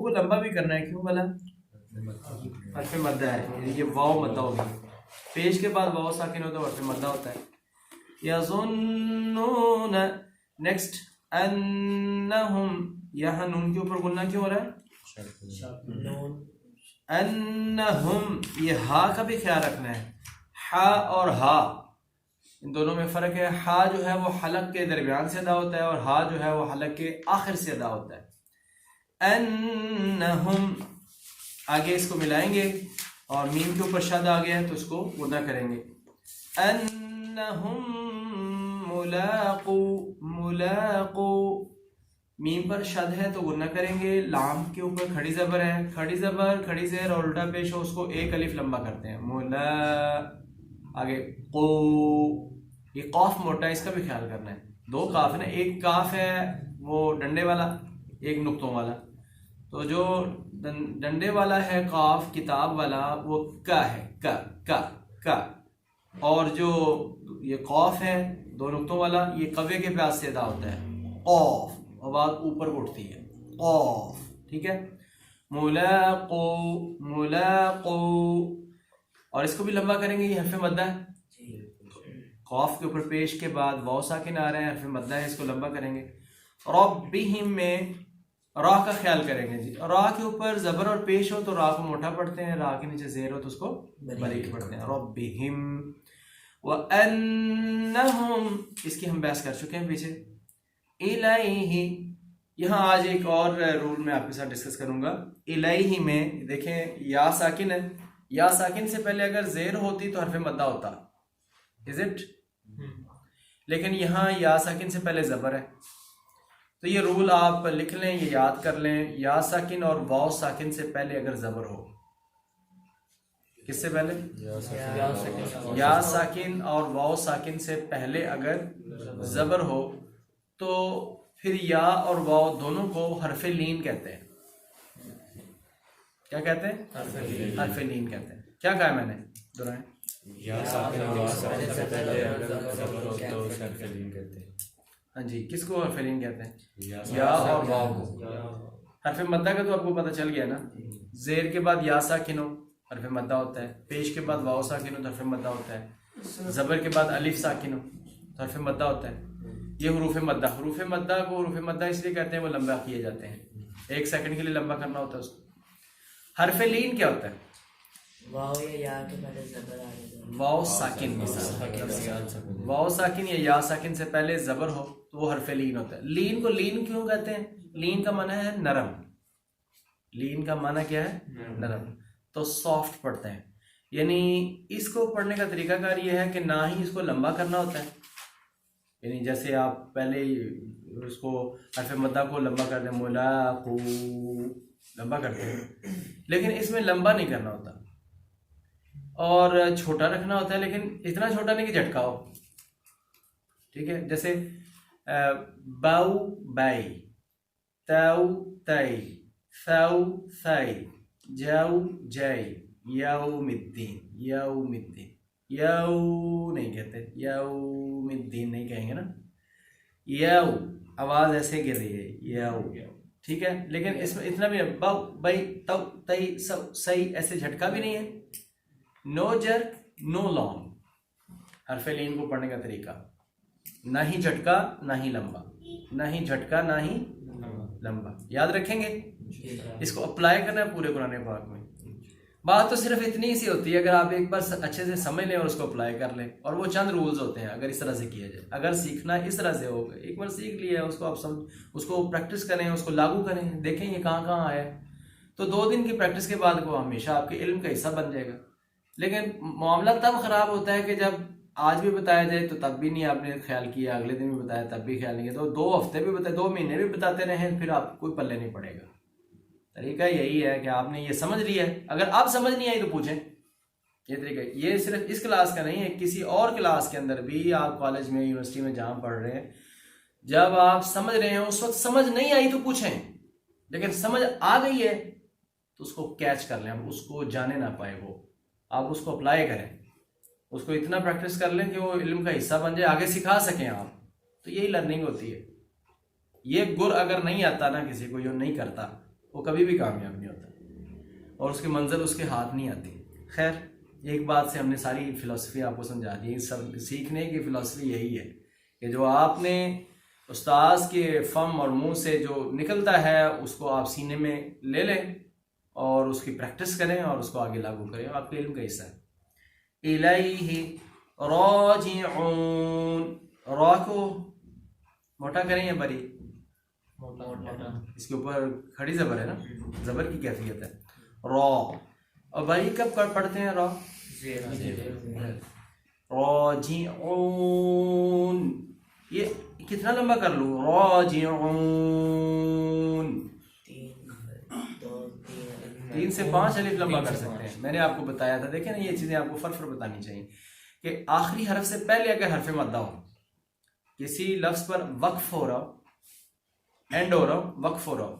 کو لمبا بھی کرنا ہے. کیوں بلا؟ حرف مدہ ہے, یہ واو مدہ ہوگی. پیش کے بعد واو ساکن ہوتا ہے, حرف مدہ ہوتا ہے. یظنون. نیکسٹ انہم, یہاں نون کے اوپر گننا کیوں ہو رہا ہے؟ انہم, یہ ہا کا بھی خیال رکھنا ہے. ہا اور ہا ان دونوں میں فرق ہے. ہا جو ہے وہ حلق کے درمیان سے ادا ہوتا ہے اور ہا جو ہے وہ حلق کے آخر سے ادا ہوتا ہے. انہم, آگے اس کو ملائیں گے اور میم کے اوپر شد آ گیا ہے تو اس کو غنہ کریں گے. انہم ملاقو, ملاقو, میم پر شد ہے تو غنہ کریں گے. لام کے اوپر کھڑی زبر ہے, کھڑی زبر کھڑی زیر اور الٹا پیش ہو اس کو ایک الف لمبا کرتے ہیں. مولا, آگے قو, یہ قاف موٹا ہے, اس کا بھی خیال کرنا ہے. دو قاف ہے نا, ایک قاف ہے وہ ڈنڈے والا, ایک نقطوں والا. تو جو ڈنڈے والا ہے قاف کتاب والا وہ کا ہے, کا کا کا. اور جو یہ قاف ہے دو نقطوں والا, یہ قوے کے پیاس سے ادا ہوتا ہے. قاف, آواز اوپر اٹھتی ہے, قاف, ٹھیک ہے. ملاقو, ملاقو, اور اس کو بھی لمبا کریں گے. یہ حرف مدہ ہے, قاف کے اوپر پیش کے بعد واو ساکن آ رہا ہے, حرف مدہ ہے, اس کو لمبا کریں گے. ربہم میں را کا خیال کریں گے جی. را کے اوپر زبر اور پیش ہو تو را کو موٹا پڑھتے ہیں, را کے نیچے زیر ہو تو اس کو باریک پڑھتے ہیں. ربہم. وَأَنَّهُمْ, اس کی ہم بحث کر چکے ہیں پیچھے. الیہ, یہاں آج ایک اور رول میں آپ کے ساتھ ڈسکس کروں گا. الیہ میں دیکھیں یا ساکن ہے, یا ساکن سے پہلے اگر زیر ہوتی تو حرف مدہ ہوتا, از اٹ؟ لیکن یہاں یا ساکن سے پہلے زبر ہے. تو یہ رول آپ لکھ لیں, یہ یاد کر لیں. یا ساکن اور واو ساکن سے پہلے اگر زبر ہو, کس سے پہلے؟ یا ساکن اور واو ساکن سے پہلے اگر زبر ہو تو پھر یا اور واو دونوں کو حرف لین کہتے ہیں. کیا کہتے ہیں؟ حرف لین کہتے ہیں. کیا کہا ہے میں نے؟ دہرائیں. ہاں جی, کس کو حرف لین کہتے ہیں؟ یا اور واو کو. حرف مدہ کا تو آپ کو پتہ چل گیا نا, زیر کے بعد یا ساکن ہو حرف مدہ ہوتا ہے, پیش کے بعد واو ساکن ہو تو حرف مدہ ہوتا ہے, زبر کے بعد الف ساکن ہو تو حرف مدہ ہوتا ہے. یہ حروف مدہ, حروف مدہ کو حروف مدہ اس لیے کہتے ہیں وہ لمبا کیے جاتے ہیں, 1 سیکنڈ کے لیے لمبا کرنا ہوتا ہے اس کو. حرف لین کیا ہوتا ہے؟ واو یا یا کے پہلے زبر آ جاتا ہے. واو ساکن, واو ساکن یا یا ساکن سے پہلے زبر ہو تو وہ حرف لین ہوتا ہے. لین کو لین کیوں کہتے ہیں؟ لین کا معنی ہے نرم. لین کا معنی کیا ہے؟ نرم. تو سافٹ پڑھتے ہیں. یعنی اس کو پڑھنے کا طریقہ کار یہ ہے کہ نہ ہی اس کو لمبا کرنا ہوتا ہے, یعنی جیسے آپ پہلے اس کو حرف مدہ کو لمبا کر دیں, ملاقو لمبا کرتے ہیں, لیکن اس میں لمبا نہیں کرنا ہوتا اور چھوٹا رکھنا ہوتا ہے, لیکن اتنا چھوٹا نہیں کہ جھٹکا ہو. ٹھیک ہے, جیسے باؤ بائی, تاؤ تائی, ثاؤ ثائی, جاؤ جائی, یوم الدین, یوم الدین, یو نہیں کہتے, یوم الدین نہیں کہیں گے نا, یو آواز ایسے گر رہی ہے, یو, ٹھیک ہے. لیکن اس میں اتنا بھی باؤ بائی تو تئی سو سئی ایسے جھٹکا بھی نہیں ہے. نو جرک نو لانگ, حرف لین کو پڑھنے کا طریقہ نہ ہی جھٹکا نہ ہی لمبا, نہ ہی جھٹکا نہ ہی لمبا. یاد رکھیں گے, اس کو اپلائی کرنا ہے پورے قرآن پاک میں. بات تو صرف اتنی سی ہوتی ہے, اگر آپ ایک بار اچھے سے سمجھ لیں اور اس کو اپلائی کر لیں, اور وہ چند رولز ہوتے ہیں اگر اس طرح سے کیا جائے. اگر سیکھنا اس طرح سے ہوگا, ایک بار سیکھ لیا ہے اس کو آپ اس کو پریکٹس کریں, اس کو لاگو کریں, دیکھیں یہ کہاں کہاں آیا ہے, تو 2 دن کی پریکٹس کے بعد وہ ہمیشہ آپ کے علم کا حصہ بن جائے گا. لیکن معاملہ تب خراب ہوتا ہے کہ جب آج بھی بتایا جائے تو تب بھی نہیں آپ نے خیال کیا, اگلے دن بھی بتایا تب بھی خیال نہیں کیا, تو 2 ہفتے بھی بتائے, 2 مہینے بھی بتاتے رہیں, پھر آپ کوئی پلے نہیں پڑے گا. طریقہ یہی ہے کہ آپ نے یہ سمجھ لیا ہے, اگر آپ سمجھ نہیں آئی تو پوچھیں. یہ طریقہ, یہ صرف اس کلاس کا نہیں ہے, کسی اور کلاس کے اندر بھی, آپ کالج میں یونیورسٹی میں جہاں پڑھ رہے ہیں, جب آپ سمجھ رہے ہیں اس وقت سمجھ نہیں آئی تو پوچھیں, لیکن سمجھ آ گئی ہے تو اس کو کیچ کر لیں, اس کو جانے نہ پائے وہ, آپ اس کو اپلائی کریں, اس کو اتنا پریکٹس کر لیں کہ وہ علم کا حصہ بن جائے, آگے سکھا سکیں آپ. تو یہی لرننگ ہوتی ہے. یہ گر اگر نہیں آتا نا کسی کو, جو نہیں کرتا, وہ کبھی بھی کامیاب نہیں ہوتا اور اس کی منزل اس کے ہاتھ نہیں آتی. خیر ایک بات سے ہم نے ساری فلسفی آپ کو سمجھا دی. سب سیکھنے کی فلسفی یہی ہے کہ جو آپ نے استاذ کے فم اور منہ سے جو نکلتا ہے اس کو آپ سینے میں لے لیں اور اس کی پریکٹس کریں اور اس کو آگے لاگو کریں. آپ کے علم کا حصہ ہے. الیہ راجعون. را کو موٹا کریں یا بری؟ اس کے اوپر کھڑی زبر ہے نا, زبر کی کیفیت ہے. را اور بری کب پڑھتے ہیں؟ را راجعون. یہ کتنا لمبا کر لوں؟ راجعون. 3 سے 5 الف لمبا کر سکتے ہیں. میں نے آپ کو بتایا تھا, دیکھیں نا یہ چیزیں آپ کو فرفر بتانی چاہیے کہ آخری حرف سے پہلے اگر حرف مدہ ہو, کسی لفظ پر وقف ہو رہا ہو, اینڈ ہو رہا ہو, وقف ہو رہا ہو,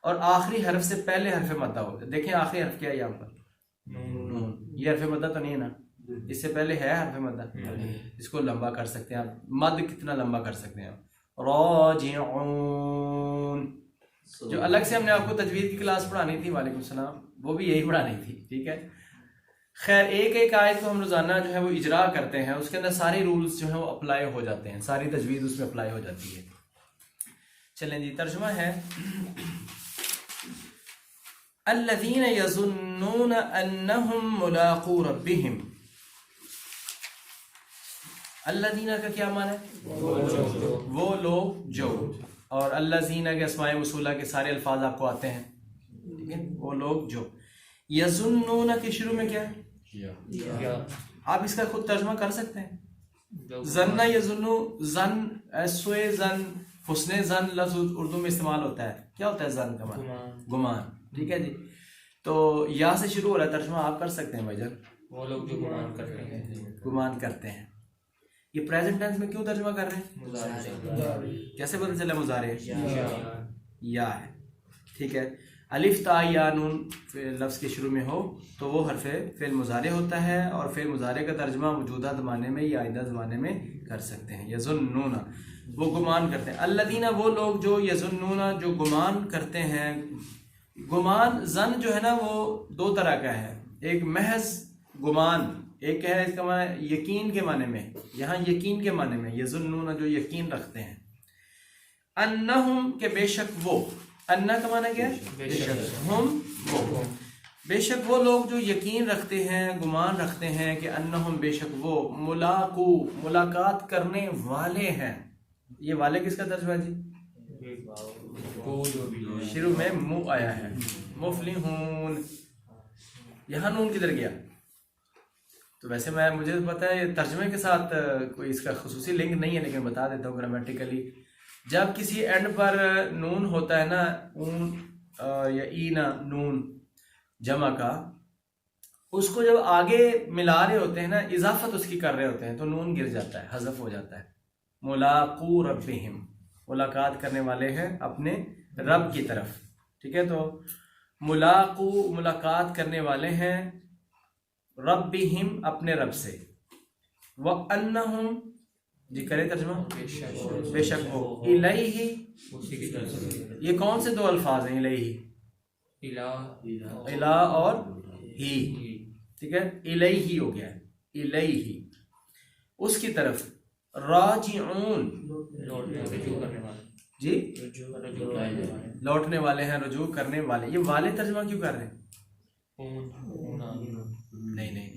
اور آخری حرف سے پہلے حرف مدہ ہو. دیکھیں آخری حرف کیا ہے یہاں پر؟ نون. یہ حرف مدہ تو نہیں ہے نا, اس سے پہلے ہے حرف مدہ. اس کو لمبا کر سکتے ہیں آپ. مد کتنا لمبا کر سکتے ہیں آپ؟ راجعون. جو الگ سے ہم نے آپ کو تجوید کی کلاس پڑھانی تھی, وعلیکم السلام, وہ بھی یہی پڑھانی تھی. ٹھیک ہے. خیر ایک ایک آیت کو ہم روزانہ جو ہے وہ اجرا کرتے ہیں, اس کے اندر سارے رولز جو ہیں وہ اپلائی ہو جاتے ہیں, ساری تجوید اس میں اپلائی ہو جاتی ہے. چلیں جی, ترجمہ ہے الذین یظنون انہم ملاقو ربہم. الذین کا کیا معنی ہے؟ وہ لوگ جو, اور الذین کے اسماء موصولہ کے سارے الفاظ آپ کو آتے ہیں. ٹھیک ہے, وہ لوگ جو. یظنون کے شروع میں کیا ہے؟ آپ اس کا خود ترجمہ کر سکتے ہیں. ظن یظنو, ظن سوئے ظن, حسن ظن لفظ اردو میں استعمال ہوتا ہے. کیا ہوتا ہے ظن کا معنی؟ گمان. ٹھیک ہے جی. تو یا سے شروع ہو رہا ہے, ترجمہ آپ کر سکتے ہیں بھائی جان. وہ لوگ جو گمان کرتے ہیں. گمان کرتے ہیں. یہ پریزنٹ ٹینس میں کیوں ترجمہ کر رہے ہیں؟ کیسے پتہ چلا مضارع یا ہے؟ ٹھیک ہے. الف تا یا نون لفظ کے شروع میں ہو تو وہ حرف فعل مضارع ہوتا ہے, اور فعل مضارع کا ترجمہ موجودہ زمانے میں یا آئندہ زمانے میں کر سکتے ہیں. یظنون وہ گمان کرتے ہیں. الذین وہ لوگ جو, یظنون جو گمان کرتے ہیں. گمان ظن جو ہے نا وہ 2 طرح کا ہے. ایک محض گمان, ایک ہے اس کا معنی یقین کے معنی میں, یہاں یقین کے معنی میں یظنون جو یقین رکھتے ہیں. انہم کہ بے شک وہ, انا کا معنی کیا ہے؟ بے شک. ہم وہ, بے شک وہ لوگ جو یقین رکھتے ہیں, گمان رکھتے ہیں کہ انہم بے شک وہ, ملاقو ملاقات کرنے والے ہیں. یہ والے کس کا ترجمہ جی؟ شروع میں منہ آیا ہے. مفلحون. یہاں نون کدھر گیا؟ تو ویسے مجھے پتا ہے ترجمے کے ساتھ کوئی اس کا خصوصی لنک نہیں ہے, لیکن بتا دیتا ہوں گرامیٹیکلی. جب کسی اینڈ پر نون ہوتا ہے نا, اون یا اینا نون جمع کا, اس کو جب آگے ملا رہے ہوتے ہیں نا, اضافت اس کی کر رہے ہوتے ہیں, تو نون گر جاتا ہے, حذف ہو جاتا ہے. ملاقو ربہم, ملاقات کرنے والے ہیں اپنے رب کی طرف. ٹھیک ہے, تو ملاقو ملاقات کرنے والے ہیں, ربہم اپنے رب سے. وَأَنَّهُمْ جی کرے ترجمہ, بے شک وہ, الیہ یہ کون سے 2 الفاظ ہیں؟ الیہ, الہ اور ہی. ٹھیک ہے, الیہ ہو گیا ہے, الیہ اس کی طرف. راجعون جی لوٹنے والے ہیں, رجوع کرنے والے. یہ والے ترجمہ کیوں کر رہے ہیں؟ نہیں,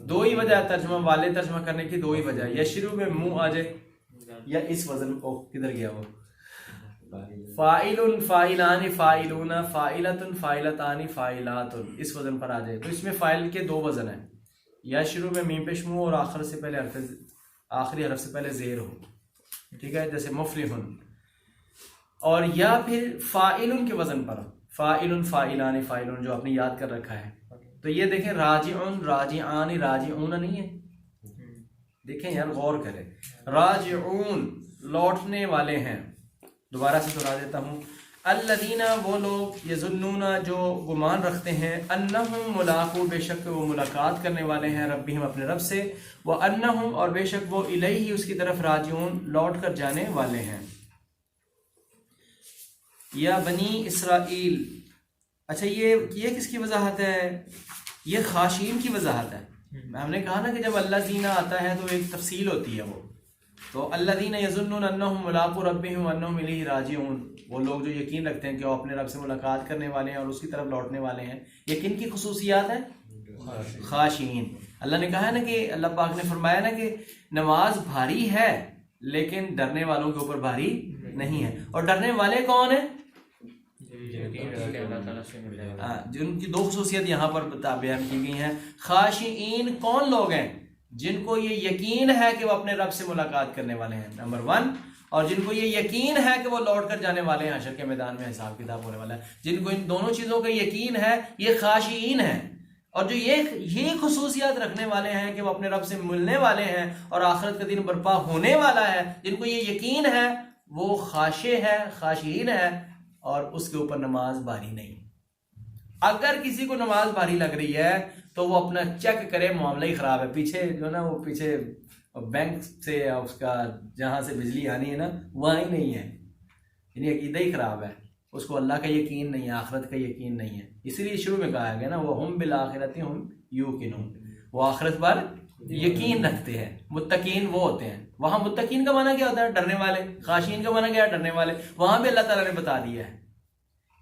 2 ہی وجہ ترجمہ والے ترجمہ کرنے کی, 2 ہی وجہ. یا شروع میں منہ آ جائے, یا اس وزن کو کدھر گیا وہ, فاعل فاعلان فاعلون فاعلۃ فاعلتان فاعلات, اس وزن پر آ جائے. تو اس میں فاعل کے 2 وزن ہیں, یا شروع میں میم پیش منہ اور آخری حرف سے پہلے زیر ہو. ٹھیک ہے, جیسے مفلحون. اور یا پھر فاعل کے وزن پر, فاعل فاعلان فاعلون جو آپ نے یاد کر رکھا ہے. تو یہ دیکھیں راجعون راجعان راجعون نہیں ہے, دیکھیں یار غور کریں. راجعون لوٹنے والے ہیں. دوبارہ سے دہرا دیتا ہوں. الذین وہ لوگ, یظنون جو گمان رکھتے ہیں, انہم ملاقو بے شک وہ ملاقات کرنے والے ہیں, ربہم اپنے رب سے. وانہم اور بے شک وہ الیہ اس کی طرف, راجعون لوٹ کر جانے والے ہیں. یا بنی اسرائیل. اچھا یہ کس کی وضاحت ہے؟ یہ خاشعین کی وضاحت ہے. ہم نے کہا نا کہ جب الذین آتا ہے تو ایک تفصیل ہوتی ہے. وہ تو الذین یظنون انہم ملاقو ربہم وانہم الیہ راجعون، وہ لوگ جو یقین رکھتے ہیں کہ وہ اپنے رب سے ملاقات کرنے والے ہیں اور اس کی طرف لوٹنے والے ہیں. یہ کن کی خصوصیات ہیں؟ خاشعین. اللہ نے کہا ہے نا کہ اللہ پاک نے فرمایا نا کہ نماز بھاری ہے لیکن ڈرنے والوں کے اوپر بھاری نہیں ہے. اور ڈرنے والے کون ہیں؟ جن کی دو خصوصیت یہاں پر بیان کی گئی ہیں. خاشعین کون لوگ ہیں؟ جن کو یہ یقین ہے کہ وہ اپنے رب سے ملاقات کرنے والے ہیں، نمبر 1. اور جن کو یہ یقین ہے کہ وہ لوٹ کر جانے والے ہیں، حشر کے میدان میں حساب کتاب ہونے والا ہے. جن کو ان دونوں چیزوں کا یقین ہے یہ خاشعین ہیں. اور جو یہ خصوصیات رکھنے والے ہیں کہ وہ اپنے رب سے ملنے والے ہیں اور آخرت کا دن برپا ہونے والا ہے، جن کو یہ یقین ہے وہ خاشع ہے، خاشعین ہے، اور اس کے اوپر نماز بھاری نہیں. اگر کسی کو نماز بھاری لگ رہی ہے تو وہ اپنا چیک کرے، معاملہ ہی خراب ہے. پیچھے جو نا وہ پیچھے بینک سے اس کا جہاں سے بجلی آنی ہے نا وہاں ہی نہیں ہے، یعنی عقیدہ ہی خراب ہے. اس کو اللہ کا یقین نہیں ہے، آخرت کا یقین نہیں ہے. اسی لیے شروع میں کہا گیا نا وہ ہم بالآخرۃ ہم یوقنون، وہ آخرت پر یقین رکھتے ہیں. متقین وہ ہوتے ہیں. وہاں متقین کا معنی کیا ہوتا ہے؟ ڈرنے والے. خاشعین کا معنی کیا ہے؟ ڈرنے والے. وہاں بھی اللہ تعالیٰ نے بتا دیا ہے.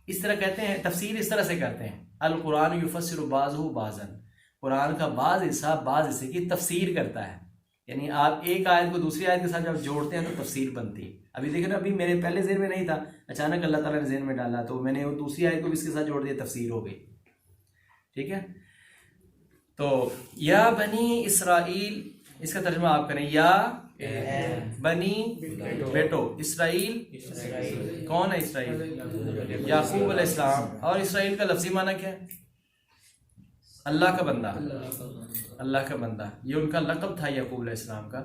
اس طرح کہتے ہیں، تفسیر اس طرح سے کرتے ہیں، القرآن یفسر بعضہ بعضا، قرآن کا بعض حصہ بعض حصے کی تفسیر کرتا ہے. یعنی آپ ایک آیت کو دوسری آیت کے ساتھ جب جوڑتے ہیں تو تفسیر بنتی ہے. ابھی دیکھیں نا، ابھی میرے پہلے ذہن میں نہیں تھا، اچانک اللہ تعالیٰ نے ذہن میں ڈالا تو میں نے وہ دوسری آیت کو بھی اس کے ساتھ جوڑ دیا، تفسیر ہو گئی. ٹھیک ہے. تو یا بنی اسرائیل، اس کا ترجمہ آپ کریں. یا بنی بیٹو، اسرائیل کون ہے؟ اسرائیل یعقوب علیہ السلام. اور اسرائیل کا لفظی معنی کیا ہے؟ اللہ کا بندہ. اللہ کا بندہ، یہ ان کا لقب تھا یعقوب علیہ السلام کا.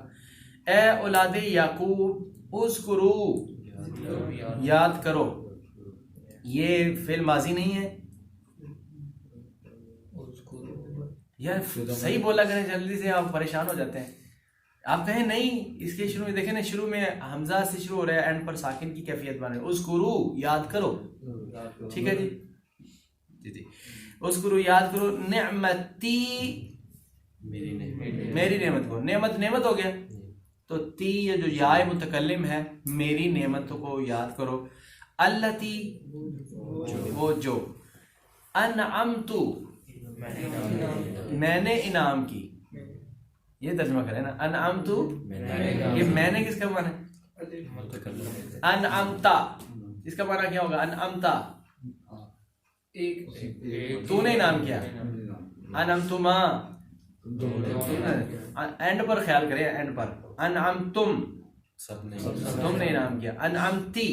اے اولاد یعقوب اذکرو، یاد کرو. یہ فعل ماضی نہیں ہے یار، صحیح بولا کریں، جلدی سے آپ پریشان ہو جاتے ہیں. آپ کہیں نہیں، اس کے شروع میں دیکھیں نا، شروع میں حمزہ سے شروع ہو رہا ہے، اینڈ پر ساکن کی کیفیت بنے. اذکرو، یاد کرو. ٹھیک ہے جی جی. اذکرو، یاد کرو. نعمتی، میری نعمت کو. نعمت ہو گیا تو تی، یہ جو یا متکلم ہے، میری نعمتوں کو یاد کرو. التی، وہ جو. انعمتو، میں نے انعام کی. یہ ترجمہ کریں نا، انعمتو، یہ میں نے کس کا معنی ہے؟ انعمتا، اس کا معنی کیا ہوگا؟ انعمتا، تو نے انعام کیا. انعمتما، اینڈ پر خیال کریں، اینڈ پر. انعمتم، تم نے انعام کیا. انعمتی،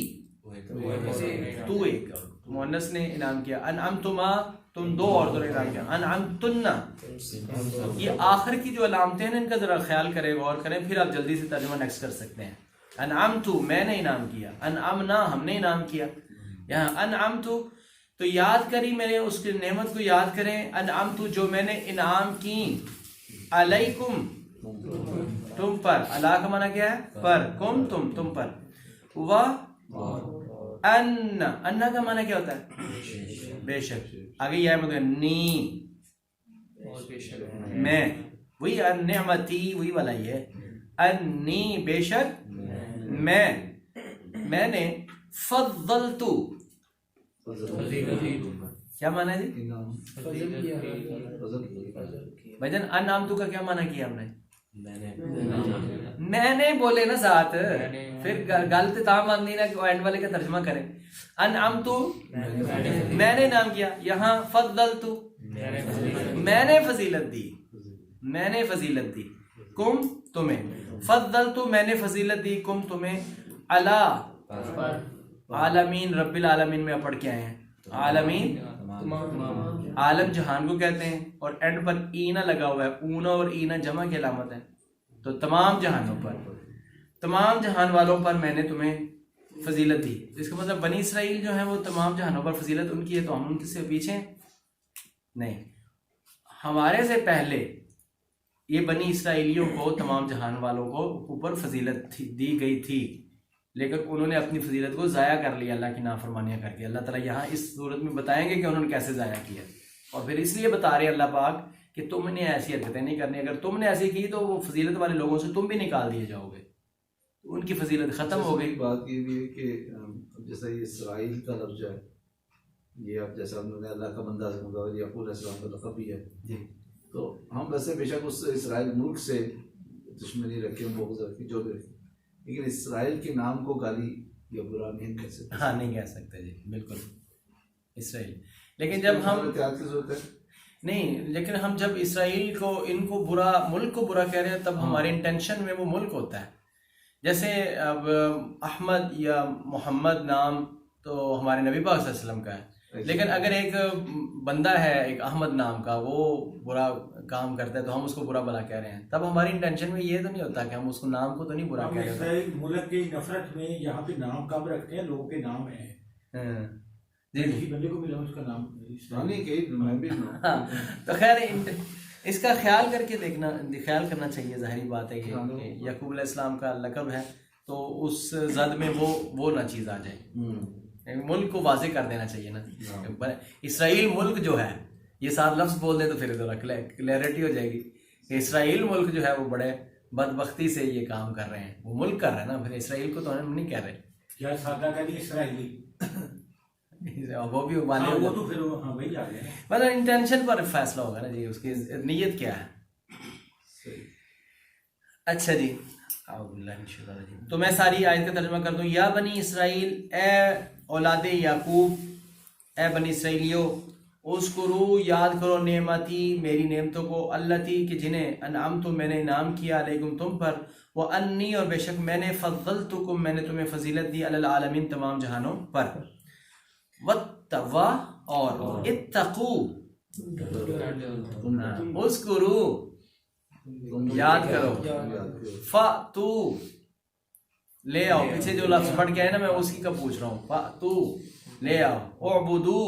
تو ایک مؤنث نے انعام کیا. انعمتما، تم دو عورتوں نے انعام کیا. انعمتن، یہ آخر کی جو علامتیں ہیں ان کا ذرا خیال کریں، غور کریں، پھر آپ جلدی سے ترجمہ نیکسٹ کر سکتے ہیں. انعمتو، میں نے انعام کیا. انعمنا، ہم نے انعام کیا. یہاں انعمتو تو یاد کری، میں نے اس کی نعمت کو یاد کریں. انعمتو، جو میں نے انعام کی. علیکم، تم پر. اللہ کا معنی کیا ہے؟ پر. کم، تم پر. و ان کا معنی کیا ہوتا ہے؟ بے شک. آگے یہ مطلب نی، میں. وہی نعمتی، وہی والا ہی ہے. انی، بے شک میں نے. فضلتو، کیا معنی ہے جی؟ بھائی جان، انعمتو کا کیا معنی کیا ہم نے؟ میں نے بولے نا ساتھ، پھر غلط تام باندھی نا کہ اینڈ والے کا ترجمہ کریں. انعمتو، میں نے انعام کیا. یہاں فضلتو، میں نے فضیلت دی. میں نے فضیلت دی. کم، تمہیں. فضلتو، میں نے فضیلت دی. کم، تمہیں. علی، عالمین، رب العالمین میں پڑھ کے آئے ہیں. عالمین، عالم جہان کو کہتے ہیں، اور اینڈ پر اینا لگا ہوا ہے. اونا اور اینا جمع کی علامت ہے. تو تمام جہانوں پر، تمام جہان والوں پر میں نے تمہیں فضیلت دی. اس کا مطلب بنی اسرائیل جو ہیں وہ تمام جہانوں پر فضیلت ان کی ہے، تو ہم ان سے پیچھے نہیں. ہمارے سے پہلے یہ بنی اسرائیلیوں کو، تمام جہان والوں کو اوپر فضیلت دی گئی تھی. لیکن انہوں نے اپنی فضیلت کو ضائع کر لیا اللہ کی نافرمانیاں کر کے. اللہ تعالیٰ یہاں اس صورت میں بتائیں گے کہ انہوں نے کیسے ضائع کیا, اور پھر اس لیے بتا رہے اللہ پاک کہ تم نے ایسی حرکتیں نہیں کرنی, اگر تم نے ایسی کی تو وہ فضیلت والے لوگوں سے تم بھی نکال دیے جاؤ گے, ان کی فضیلت ختم ہو گئی. بات یہ بھی ہے کہ جیسا یہ اسرائیل کا لفظ ہے, یہ اب جیسا ہم نے اللہ کا بندہ یعقوب علیہ السلام کا لقب بھی ہے جی, تو ہم ویسے بے شک اس اسرائیل ملک سے دشمنی رکھے, بغض رکھے, جو بھی رکھے, لیکن اسرائیل کے نام کو گالی یا برا نہیں کہہ سکتے. ہاں نہیں کہہ سکتے جی, بالکل اسرائیل. لیکن جب ہم احتیاط کی ضرورت ہے نہیں, لیکن ہم جب اسرائیل کو, ان کو برا, ملک کو برا کہہ رہے ہیں, تب ہمارے انٹینشن میں وہ ملک ہوتا ہے. جیسے اب احمد یا محمد نام تو ہمارے نبی پاک صلی اللہ علیہ وسلم کا ہے, لیکن اگر ایک بندہ ہے ایک احمد نام کا, وہ برا کام کرتا ہے تو ہم اس کو برا بلا کہہ رہے ہیں, تب ہماری انٹینشن میں یہ تو نہیں ہوتا کہ ہم اس کو نام کو تو نہیں برا کہہ رہے ہیں. ملک کی نفرت میں یہاں پہ نام کم رکھتے ہیں, لوگوں کے نام ہیں جی کسی بندے کو ملا اس کا نام نہیں کہ میں بھی تو خیر اس کا خیال کر کے دیکھنا, خیال کرنا چاہیے. ظاہری بات ہے کہ یعقوب علیہ السلام کا لقب ہے تو اس زد میں وہ نہ چیز آ جائے, ملک کو واضح کر دینا چاہیے نا. اسرائیل ملک جو ہے, یہ 7 لفظ بول دیں تو پھر کلیئرٹی ہو جائے گی کہ اسرائیل ملک جو ہے وہ بڑے بدبختی سے یہ کام کر رہے ہیں. وہ ملک کر رہا ہے نا, پھر اسرائیل کو تو ہم نہیں کہہ رہے. کیا سادہ کہہ دیا اسرائیلی, وہ بھی وہ تو پھر ہاں وہی آ گئے, مطلب انٹینشن پر فیصلہ ہوگا نا جی, اس کی نیت کیا ہے. اچھا جی, تو میں ساری آیت کا ترجمہ کر دوں. یا بنی اسرائیل, اے اولاد یعقوب, اے بنی اسرائیلیو, اذکروا یاد کرو نعمتی, میری نعمتوں کو, اللتی کہ جنہیں, انعمت میں نے انعام کیا, علیکم تم پر, وانی اور بے شک میں نے, فضلتکم میں نے تمہیں فضیلت دی, علی العالمین تمام جہانوں پر, واتقوا اور اتقوا, اذکروا یاد کرو, فاتو لے آؤ, پیچھے جو لفظ پڑھ کے آئے نا میں اسی کا پوچھ رہا ہوں, فاتو لے آؤ, اعبدو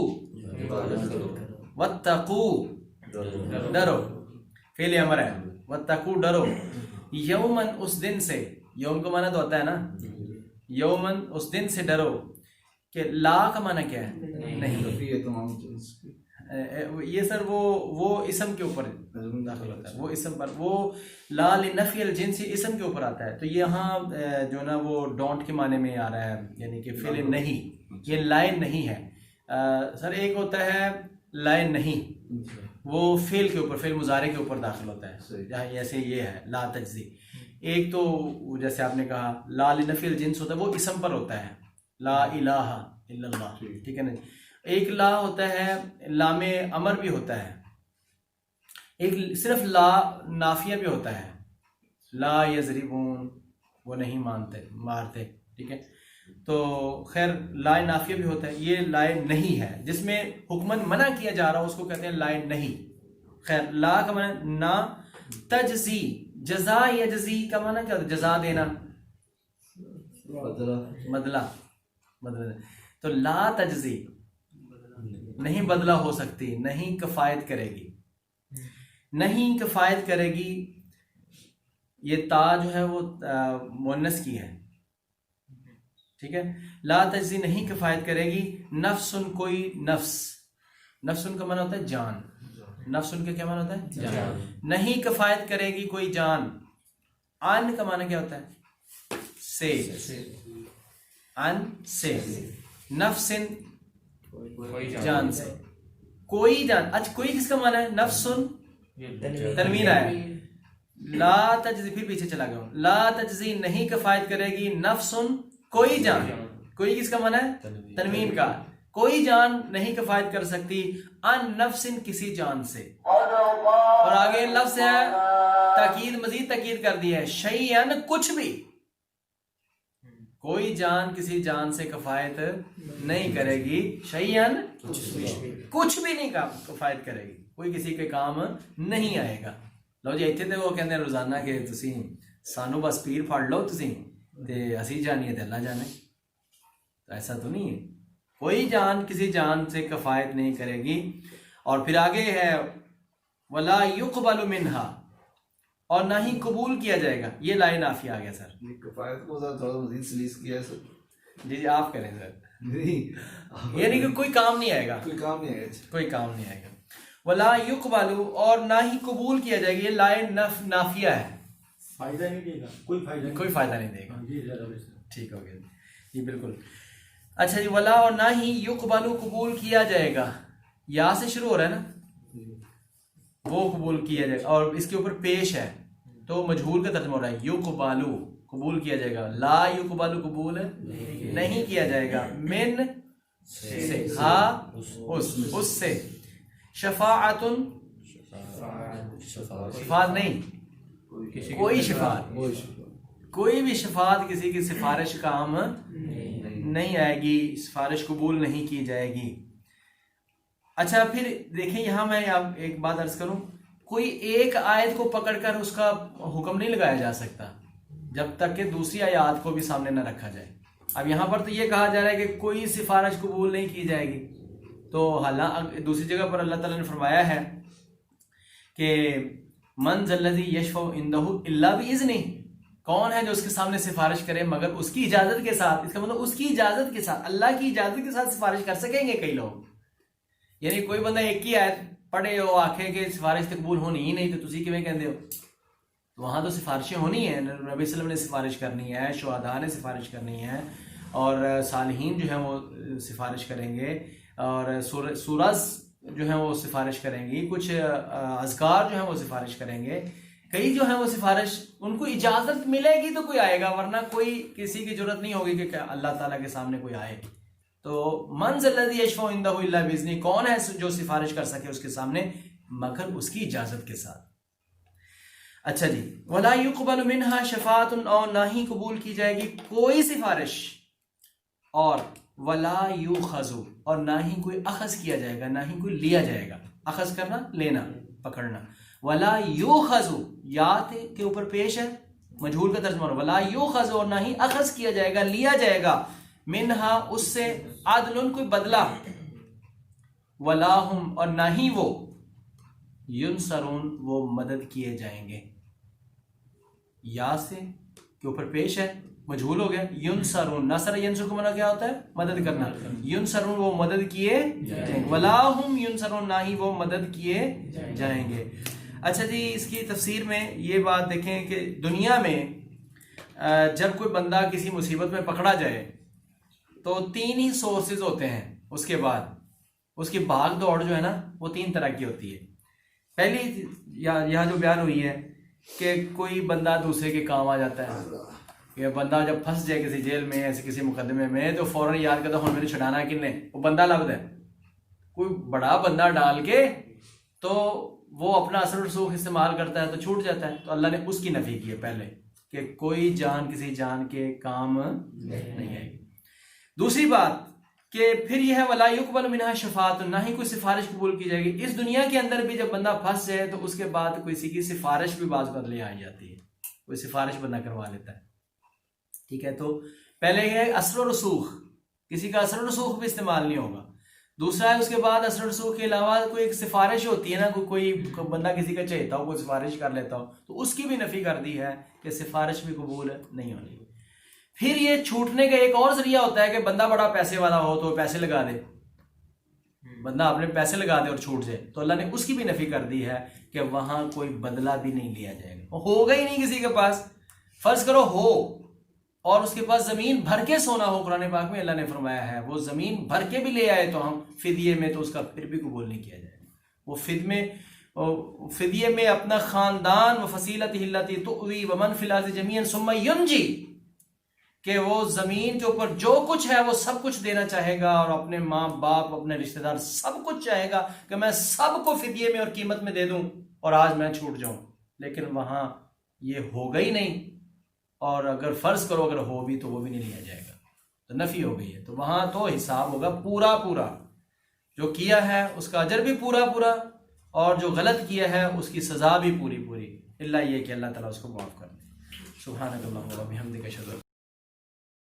واتقو ڈرو, فعل امر ہے, واتقو ڈرو, یومن اس دن سے, یوم کا معنی تو ہوتا ہے نا, یومن اس دن سے ڈرو, کہ لا کا معنی کیا ہے, نہیں, یہ سر وہ اسم کے اوپر داخل ہوتا ہے, وہ اسم پر, وہ لا لنفی الجنسی اسم کے اوپر آتا ہے. تو یہاں جو نا وہ ڈونٹ کے معنی میں آ رہا ہے, یعنی کہ فعل نہیں, یہ لائے نہیں ہے سر. ایک ہوتا ہے لائے نہیں, وہ فعل کے اوپر, فعل مضارع کے اوپر داخل ہوتا ہے, جہاں ایسے یہ ہے لا تجزی. ایک تو جیسے آپ نے کہا لا لنفی الجنس ہوتا ہے, وہ اسم پر ہوتا ہے, لا الہ الا اللہ, ٹھیک ہے نا. ایک لا ہوتا ہے, لام امر بھی ہوتا ہے, ایک صرف لا نافیہ بھی ہوتا ہے, لا یضربون, وہ نہیں مارتے, ٹھیک ہے. تو خیر لا نافیہ بھی ہوتا ہے, یہ لائے نہیں ہے, جس میں حکمن منع کیا جا رہا اس کو کہتے ہیں لائے نہیں. خیر لا کا معنی نا, تجزی, جزا یجزی کا معنی کیا ہوتا ہے, جزا دینا, بدلہ. تو لا تجزی نہیں بدلہ ہو سکتی, نہیں کفایت کرے گی, نہیں کفایت کرے گی. یہ تا جو ہے وہ مؤنث کی ہے, ٹھیک ہے. لا تجزی نہیں کفایت کرے گی, نفسن کوئی نفس, نفسن کا معنی ہوتا ہے جان, نفسن کا کیا معنی ہوتا ہے جان, نہیں کفایت کرے گی کوئی جان. ان کا معنی کیا ہوتا ہے سے, ان سے, نفسن جان سے, کوئی جان. اچھا کوئی کس کا معنی ہے, نفسن تنوین ہے, لا تجزی, پھر پیچھے چلا گیا ہوں, لا تجزی نہیں کفایت کرے گی, نفسن کوئی جان, کوئی کس کا معنی ہے تنوین کا, کوئی جان نہیں کفایت کر سکتی, ان نفسن کسی جان سے. اور آگے لفظ ہے تاکید, مزید تاکید کر دی ہے, شیئن کچھ بھی, کوئی جان کسی جان سے کفایت نہیں کرے گی, شیئن کچھ بھی نہیں کفایت کرے گی, کوئی کسی کے کام نہیں آئے گا. لو جی اتنے وہ کہتے ہیں روزانہ کہ تسی سانو بس پیر پھڑ لو تسی تے اسی جانیے تے اللہ جانے, تو ایسا تو نہیں ہے, کوئی جان کسی جان سے کفایت نہیں کرے گی. اور پھر آگے ہے ولا یقبل منہا, اور نہ ہی قبول کیا جائے گا. یہ لائے نافیہ آ گیا سر. یہ کفایت کو ذرا تھوڑا مزید سلیس کیا ہے سر. جی آپ کریں سر. نہیں یعنی کہ کوئی کام نہیں آئے گا, کوئی کام نہیں ہے. کوئی کام نہیں آئے گا. ولا یقبل اور نہ ہی قبول کیا جائے گا. یہ لائے نافیہ ہے. فائدہ نہیں دے گا, کوئی فائدہ نہیں, کوئی فائدہ نہیں دے گا. جی زیادہ بہتر. ٹھیک ہو گیا جی بالکل. اچھا جی, ولا اور نہ ہی یقبل قبول کیا جائے گا. یا سے شروع ہو رہا ہے نا, وہ قبول کیا جائے گا, اور اس کے اوپر پیش ہے تو مجہول کا ترجمہ ہو رہا ہے. یقبل قبول کیا جائے گا. لا یقبل قبول نہیں کیا جائے گا. من سے, ہاں اس سے. شفاعت شفاعت نہیں, کوئی شفاعت, کوئی بھی شفاعت کسی کی سفارش کام نہیں آئے گی, سفارش قبول نہیں کی جائے گی. اچھا پھر دیکھیں یہاں میں آپ ایک بات عرض کروں, کوئی ایک آیت کو پکڑ کر اس کا حکم نہیں لگایا جا سکتا جب تک کہ دوسری آیات کو بھی سامنے نہ رکھا جائے. اب یہاں پر تو یہ کہا جا رہا ہے کہ کوئی سفارش قبول نہیں کی جائے گی, تو حالانکہ دوسری جگہ پر اللہ تعالیٰ نے فرمایا ہے کہ من ذا الذی یشفع عندہ الا باذنہ, کون ہے جو اس کے سامنے سفارش کرے مگر اس کی اجازت کے ساتھ. اس کا مطلب اس کی اجازت کے ساتھ, اللہ کی اجازت کے ساتھ سفارش کر سکیں گے کئی لوگ. یعنی کوئی بندہ ایک ہی آیت پڑھے ہو آخے کہ سفارش قبول ہونی ہی نہیں, تو تسی کیویں کہندے ہو؟ وہاں تو سفارشیں ہونی ہیں. نبی صلی اللہ علیہ وسلم نے سفارش کرنی ہے, شہداء نے سفارش کرنی ہے, اور صالحین جو ہیں وہ سفارش کریں گے, اور سورز جو ہیں وہ سفارش کریں گی, کچھ اذکار جو ہیں وہ سفارش کریں گے, کئی جو ہیں وہ سفارش ان کو اجازت ملے گی تو کوئی آئے گا, ورنہ کوئی کسی کی ضرورت نہیں ہوگی کہ اللہ تعالیٰ کے سامنے کوئی آئے. تو من ذا الذی یشفع عندہ الا باذنہ, کون ہے جو سفارش کر سکے اس کے سامنے مگر اس کی اجازت کے ساتھ. اچھا جی, ولا یقبل منها شفاعت, اور نہ ہی قبول کی جائے گی کوئی سفارش, اور ولا یؤخذ, اور نہ ہی کوئی اخذ کیا جائے گا, نہ ہی کوئی لیا جائے گا. اخذ کرنا, لینا, پکڑنا. ولا یؤخذ, یا کے اوپر پیش ہے, مجہول کا ترجمہ. ولا یؤخذ, اور نہ ہی اخذ کیا جائے گا, لیا جائے گا, منہا اس سے, عدل کوئی بدلہ, ولا ہم, اور نہ ہی وہ, ینصرون وہ مدد کیے جائیں گے. یا سے کے اوپر پیش ہے, مجہول ہو گیا. ینصرون, نصر ینصر کو معنی کیا ہوتا ہے؟ مدد کرنا. ینصرون وہ مدد کیے جائیں گے, ولا ہم ینصرون نہ ہی وہ مدد کیے جائیں گے. اچھا جی, اس کی تفسیر میں یہ بات دیکھیں کہ دنیا میں جب کوئی بندہ کسی مصیبت میں پکڑا جائے تو 3 ہی سورسز ہوتے ہیں. اس کے بعد اس کی بھاگ دوڑ جو ہے نا وہ 3 طرح کی ہوتی ہے. پہلی یہاں جو بیان ہوئی ہے کہ کوئی بندہ دوسرے کے کام آ جاتا ہے, کہ بندہ جب پھنس جائے کسی جیل میں, ایسے کسی مقدمے میں, تو فوراً یاد کرتا ہوں میرے چھڑانا ہے کن نے, وہ بندہ لفظ ہے, کوئی بڑا بندہ ڈال کے تو وہ اپنا اثر و رسوخ استعمال کرتا ہے تو چھوٹ جاتا ہے. تو اللہ نے اس کی نفی کی ہے پہلے کہ کوئی جان کسی جان کے کام نہیں آئے گی. دوسری بات کہ پھر یہ ہے ولا یقبل منها شفاعت, نہ ہی کوئی سفارش قبول کی جائے گی. اس دنیا کے اندر بھی جب بندہ پھنس جائے تو اس کے بعد کسی کی سفارش بھی بعض بدلے آ جاتی ہے, کوئی سفارش بندہ کروا لیتا ہے. ٹھیک ہے, تو پہلے یہ ہے اثر و رسوخ, کسی کا اثر و رسوخ بھی استعمال نہیں ہوگا. دوسرا ہے اس کے بعد اثر و رسوخ کے علاوہ کوئی ایک سفارش ہوتی ہے نا, کوئی بندہ کسی کا چہتا ہو, کوئی سفارش کر لیتا ہو, تو اس کی بھی نفی کر دی ہے کہ سفارش بھی قبول نہیں ہونی. پھر یہ چھوٹنے کا ایک اور ذریعہ ہوتا ہے کہ بندہ بڑا پیسے والا ہو تو پیسے لگا دے, بندہ اپنے پیسے لگا دے اور چھوٹ جائے. تو اللہ نے اس کی بھی نفی کر دی ہے کہ وہاں کوئی بدلہ بھی نہیں لیا جائے گا. ہوگا ہی نہیں کسی کے پاس. فرض کرو ہو اور اس کے پاس زمین بھر کے سونا ہو, قرآن پاک میں اللہ نے فرمایا ہے وہ زمین بھر کے بھی لے آئے تو ہم فدیے میں, تو اس کا پھر بھی قبول نہیں کیا جائے گا. وہ فدیے میں اپنا خاندان و فصیلت ہلتی تؤوی ومن فی الارض جمیعا ثم ینجی, کہ وہ زمین کے اوپر جو کچھ ہے وہ سب کچھ دینا چاہے گا, اور اپنے ماں باپ اپنے رشتہ دار سب کچھ چاہے گا کہ میں سب کو فدیے میں اور قیمت میں دے دوں اور آج میں چھوٹ جاؤں. لیکن وہاں یہ ہوگا ہی نہیں, اور اگر فرض کرو اگر ہو بھی تو وہ بھی نہیں لیا جائے گا, تو نفی ہو گئی ہے. تو وہاں تو حساب ہوگا پورا پورا, جو کیا ہے اس کا اجر بھی پورا پورا, اور جو غلط کیا ہے اس کی سزا بھی پوری پوری, اللہ یہ کہ اللہ تعالیٰ اس کو معاف کر دے. سبحانک اللہم و بحمدک اشہد ان لا